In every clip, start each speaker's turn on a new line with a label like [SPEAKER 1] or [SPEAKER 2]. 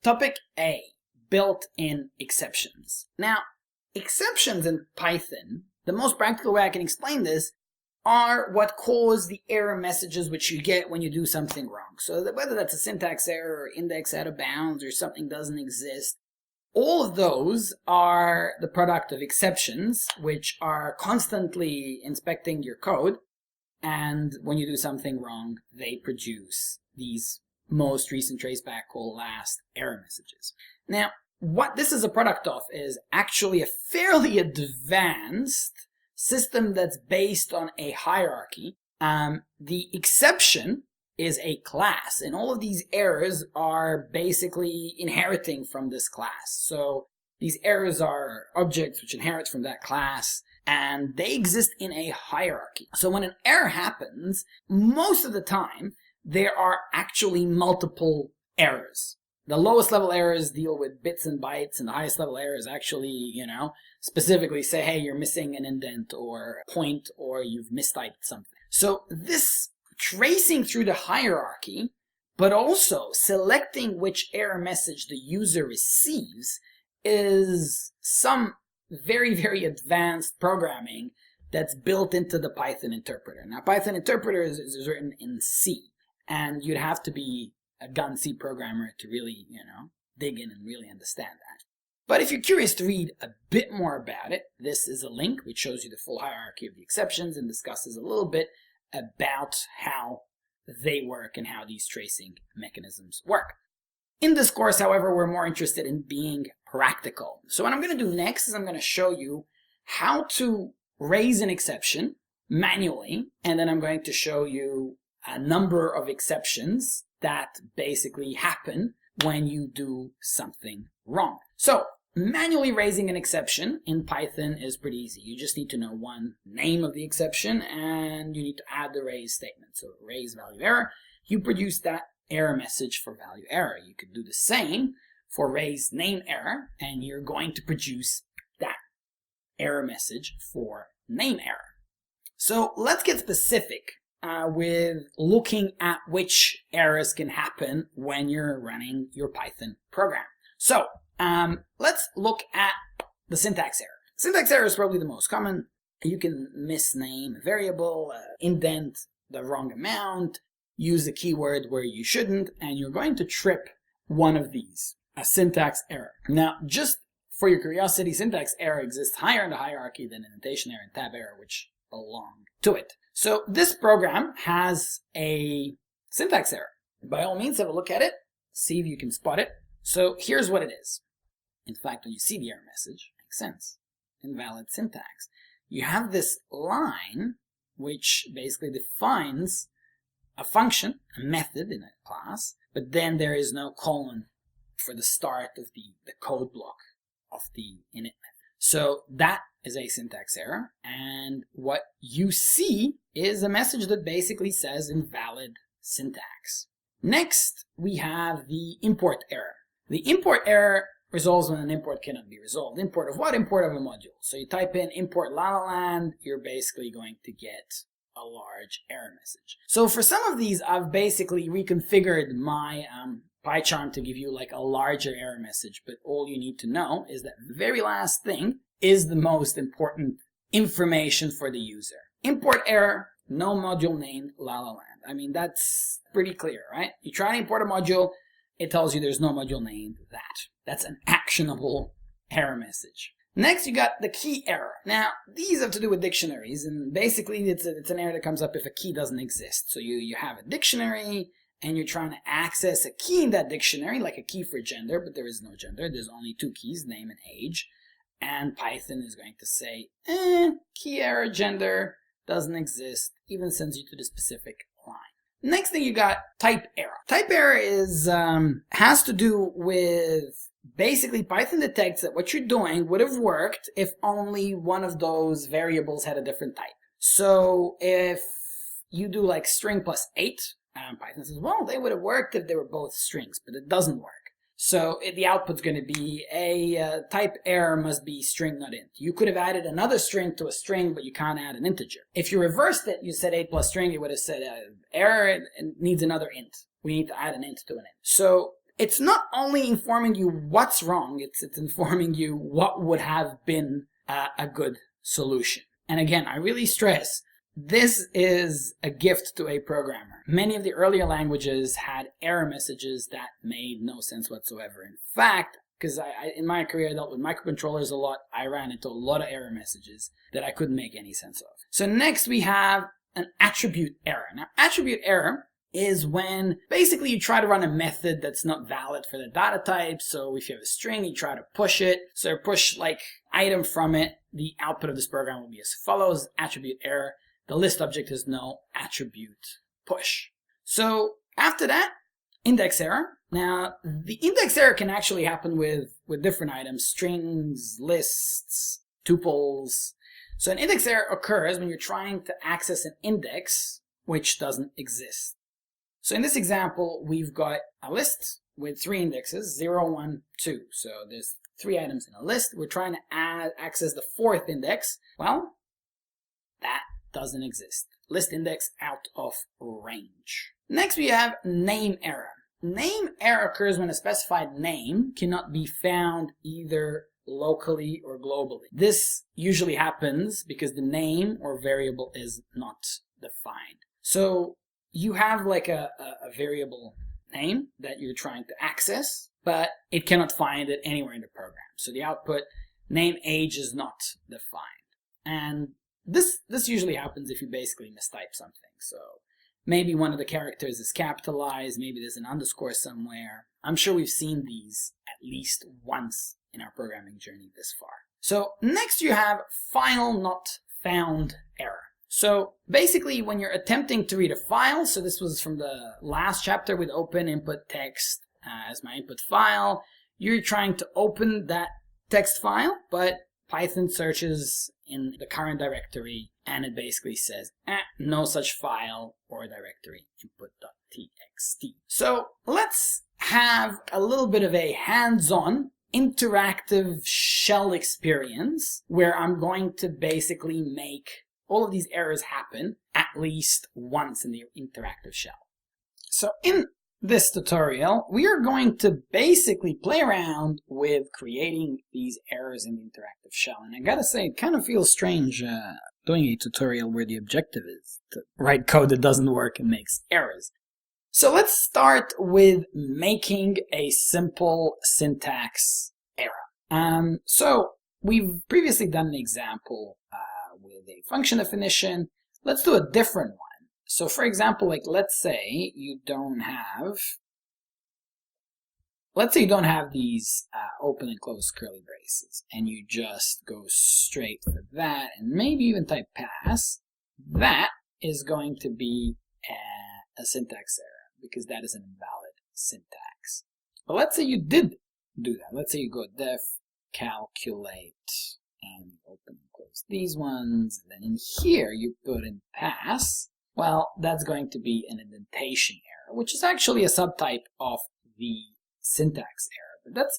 [SPEAKER 1] Topic A, built-in exceptions. Now, exceptions in Python, the most practical way I can explain this, are what cause the error messages which you get when you do something wrong. So whether that's a syntax error or index out of bounds or something doesn't exist, all of those are the product of exceptions, which are constantly inspecting your code. And when you do something wrong, they produce these most recent traceback call last error messages. Now, what this is a product of is actually a fairly advanced system that's based on a hierarchy. The exception is a class, and all of these errors are basically inheriting from this class. So these errors are objects which inherit from that class, and they exist in a hierarchy. So when an error happens, most of the time, there are actually multiple errors. The lowest level errors deal with bits and bytes, and the highest level errors actually, specifically say, hey, you're missing an indent or a point, or you've mistyped something. So this tracing through the hierarchy, but also selecting which error message the user receives, is some very, very advanced programming that's built into the Python interpreter. Now, Python interpreter is written in C, and you'd have to be a gun C programmer to really, dig in and really understand that. But if you're curious to read a bit more about it, this is a link which shows you the full hierarchy of the exceptions and discusses a little bit about how they work and how these tracing mechanisms work. In this course, however, we're more interested in being practical. So what I'm going to do next is I'm going to show you how to raise an exception manually, and then I'm going to show you a number of exceptions that basically happen when you do something wrong. So manually raising an exception in Python is pretty easy. You just need to know one name of the exception, and you need to add the raise statement. So raise value error, you produce that error message for value error. You could do the same for raise name error, and you're going to produce that error message for name error. So let's get specific with looking at which errors can happen when you're running your Python program. So let's look at the syntax error. Syntax error is probably the most common. You can misname a variable, indent the wrong amount, use a keyword where you shouldn't, and you're going to trip one of these, a syntax error. Now, just for your curiosity, syntax error exists higher in the hierarchy than indentation error and tab error, which belong to it. So this program has a syntax error. By all means, have a look at it, see if you can spot it. So here's what it is. In fact, when you see the error message, it makes sense. Invalid syntax. You have this line which basically defines a function, a method in a class, but then there is no colon for the start of the code block of the init method. So that is a syntax error, and what you see is a message that basically says invalid syntax. Next, we have the import error. The import error resolves when an import cannot be resolved. Import of what? Import of a module. So you type in import lalaland, you're basically going to get a large error message. So for some of these, I've basically reconfigured my PyCharm to give you like a larger error message, but all you need to know is that the very last thing is the most important information for the user. Import error, no module named lalaland. I mean, that's pretty clear, right? You try to import a module, it tells you there's no module named that. That's an actionable error message. Next, you got the key error. Now, these have to do with dictionaries, and basically it's an error that comes up if a key doesn't exist. So you have a dictionary, and you're trying to access a key in that dictionary, like a key for gender, but there is no gender. There's only two keys, name and age. And Python is going to say, key error gender doesn't exist, even sends you to the specific line. Next thing you got type error. Type error is has to do with basically Python detects that what you're doing would have worked if only one of those variables had a different type. So if you do like string plus 8, Python says, well, they would have worked if they were both strings, but it doesn't work. So the output's going to be a type error must be string not int. You could have added another string to a string, but you can't add an integer. If you reversed it, you said 8 plus string, it would have said error needs another int. We need to add an int to an int. So it's not only informing you what's wrong, it's informing you what would have been a good solution. And again, I really stress, this is a gift to a programmer. Many of the earlier languages had error messages that made no sense whatsoever. In fact, because in my career I dealt with microcontrollers a lot, I ran into a lot of error messages that I couldn't make any sense of. So next we have an attribute error. Now, attribute error is when basically you try to run a method that's not valid for the data type. So if you have a string, you try to push it. So push like item from it. The output of this program will be as follows: attribute error. The list object is null, attribute push. So after that, index error. Now, the index error can actually happen with different items: strings, lists, tuples. So an index error occurs when you're trying to access an index which doesn't exist. So in this example, we've got a list with 3 indexes, 0, 1, 2. So there's 3 items in a list. We're trying to access the 4th index. Well, that doesn't exist. List index out of range. Next, we have name error. Name error occurs when a specified name cannot be found either locally or globally. This usually happens because the name or variable is not defined. So you have like a variable name that you're trying to access, but it cannot find it anywhere in the program. So the output name age is not defined. And this usually happens if you basically mistype something. So maybe one of the characters is capitalized, maybe there's an underscore somewhere. I'm sure we've seen these at least once in our programming journey this far. So next you have file not found error. So basically when you're attempting to read a file, so this was from the last chapter with open input text as my input file, you're trying to open that text file, but Python searches in the current directory and it basically says no such file or directory, input.txt. So let's have a little bit of a hands-on interactive shell experience where I'm going to basically make all of these errors happen at least once in the interactive shell. So in this tutorial, we are going to basically play around with creating these errors in the interactive shell. And I gotta say, it kind of feels strange doing a tutorial where the objective is to write code that doesn't work and makes errors. So let's start with making a simple syntax error. So we've previously done an example with a function definition. Let's do a different one. So for example, like let's say you don't have these open and closed curly braces, and you just go straight for that, and maybe even type pass. That is going to be a syntax error because that is an invalid syntax. But let's say you did do that. Let's say you go def calculate and open and close these ones, and then in here you put in pass. Well, that's going to be an indentation error, which is actually a subtype of the syntax error. But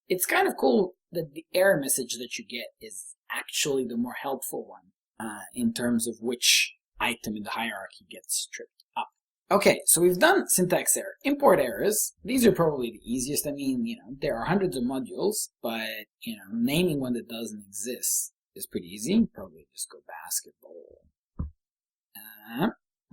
[SPEAKER 1] it's kind of cool that the error message that you get is actually the more helpful one in terms of which item in the hierarchy gets stripped up. Okay, so we've done syntax error. Import errors, these are probably the easiest. I mean, there are hundreds of modules, but, naming one that doesn't exist is pretty easy. Probably just go basketball.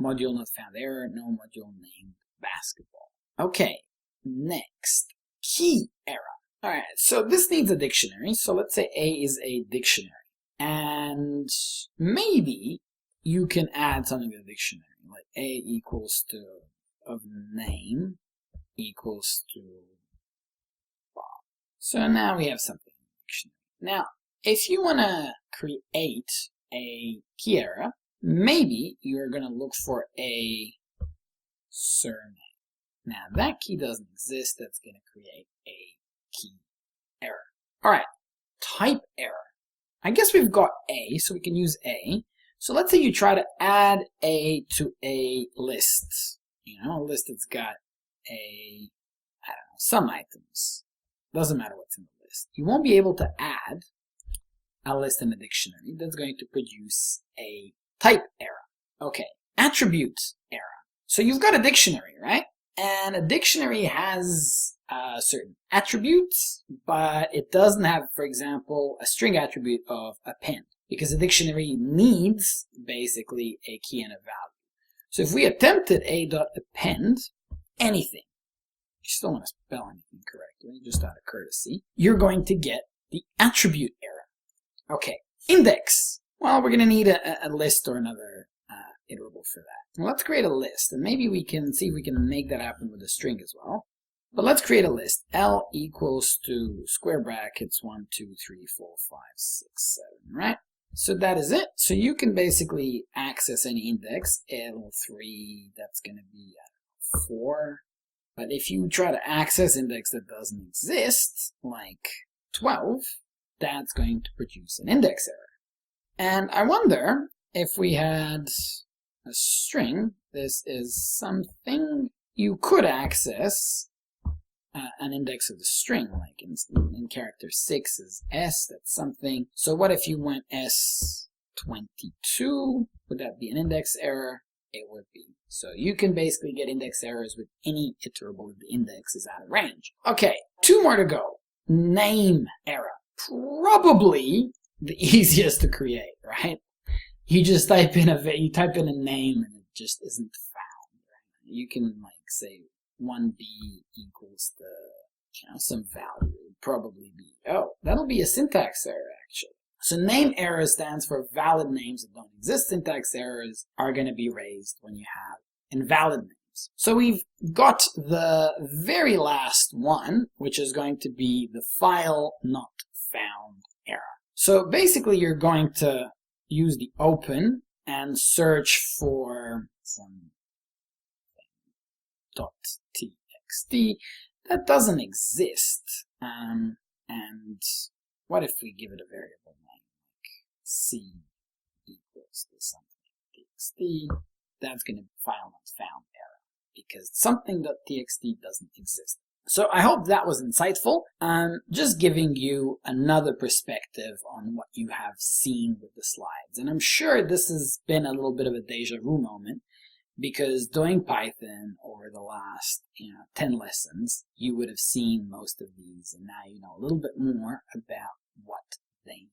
[SPEAKER 1] Module not found error, no module named basketball. Okay, next, key error. All right, so this needs a dictionary. So let's say A is a dictionary. And maybe you can add something to the dictionary, like A equals to of name equals to Bob. So now we have something in the dictionary. Now, if you want to create a key error, maybe you're going to look for a surname. Now, that key doesn't exist. That's going to create a key error. All right, type error. I guess we've got A, so we can use A. So let's say you try to add A to a list. A list that's got some items. Doesn't matter what's in the list. You won't be able to add a list in a dictionary. That's going to produce a type error. Okay, attribute error. So you've got a dictionary, right? And a dictionary has certain attributes, but it doesn't have, for example, a string attribute of append, because a dictionary needs basically a key and a value. So if we attempted a.append anything, you still want to spell anything correctly, just out of courtesy, you're going to get the attribute error. Okay, index. Well, we're going to need a list or another iterable for that. Well, let's create a list, and maybe we can see if we can make that happen with a string as well. But let's create a list. L equals to square brackets 1, 2, 3, 4, 5, 6, 7, right? So that is it. So you can basically access any index. L3, that's going to be 4. But if you try to access index that doesn't exist, like 12, that's going to produce an index error. And I wonder if we had a string, this is something you could access an index of the string, like in character 6 is S, that's something. So what if you went S22? Would that be an index error? It would be. So you can basically get index errors with any iterable if the index is out of range. Okay, 2 more to go. Name error. Probably the easiest to create, right? You just type in a name and it just isn't found. Right? You can like say 1b equals some value. It would probably be, oh, that'll be a syntax error actually. So name error stands for valid names that don't exist. Syntax errors are going to be raised when you have invalid names. So we've got the very last one, which is going to be the file not found error. So basically you're going to use the open and search for some .txt that doesn't exist. And what if we give it a variable name like c equals to something txt? That's going to be file not found error because something.txt doesn't exist. So I hope that was insightful. Just giving you another perspective on what you have seen with the slides. And I'm sure this has been a little bit of a deja vu moment because doing Python over the last 10 lessons, you would have seen most of these and now you know a little bit more about what they